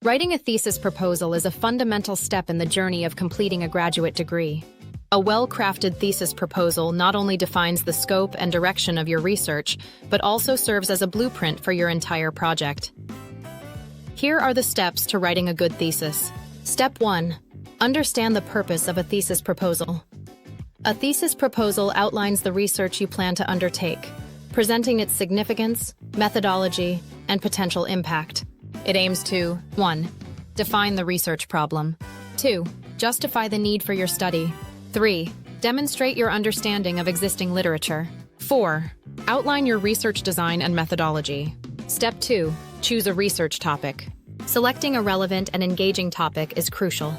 Writing a thesis proposal is a fundamental step in the journey of completing a graduate degree. A well-crafted thesis proposal not only defines the scope and direction of your research, but also serves as a blueprint for your entire project. Here are the steps to writing a good thesis. Step 1. Understand the purpose of a thesis proposal. A thesis proposal outlines the research you plan to undertake, presenting its significance, methodology, and potential impact. It aims to 1. Define the research problem. 2. Justify the need for your study. 3. Demonstrate your understanding of existing literature. 4. Outline your research design and methodology. Step 2. Choose a research topic. Selecting a relevant and engaging topic is crucial.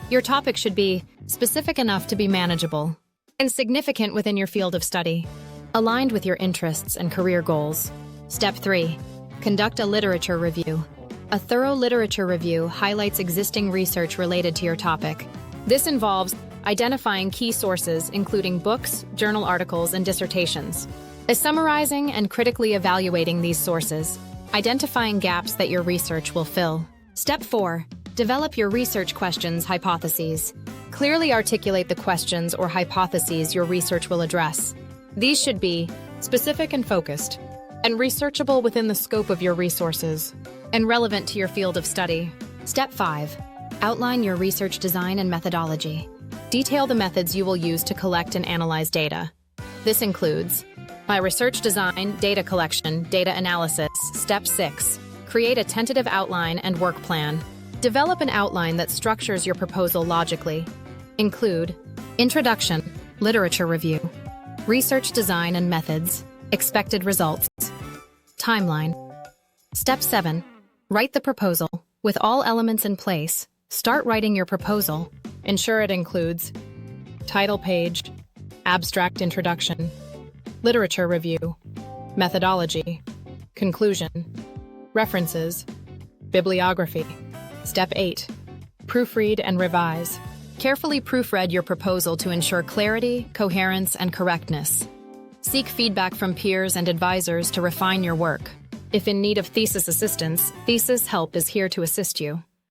Your topic should be specific enough to be manageable and significant within your field of study, aligned with your interests and career goals. Step 3. Conduct a literature review. A thorough literature review highlights existing research related to your topic. This involves identifying key sources, including books, journal articles, and dissertations. Summarizing and critically evaluating these sources, identifying gaps that your research will fill. Step 4. Develop your research questions, hypotheses. Clearly articulate the questions or hypotheses your research will address. These should be specific and focused, and researchable within the scope of your resources, and relevant to your field of study. Step 5. Outline your research design and methodology. Detail the methods you will use to collect and analyze data. This includes my research design, data collection, data analysis. Step 6. Create a tentative outline and work plan. Develop an outline that structures your proposal logically. Include introduction, literature review, research design and methods, expected results, timeline. Step 7. Write the proposal. With all elements in place, start writing your proposal. Ensure it includes title page, abstract introduction, literature review, methodology, conclusion, references, bibliography. Step 8. Proofread and revise. Carefully proofread your proposal to ensure clarity, coherence, and correctness. Seek feedback from peers and advisors to refine your work. If in need of thesis assistance, Thesis Help is here to assist you.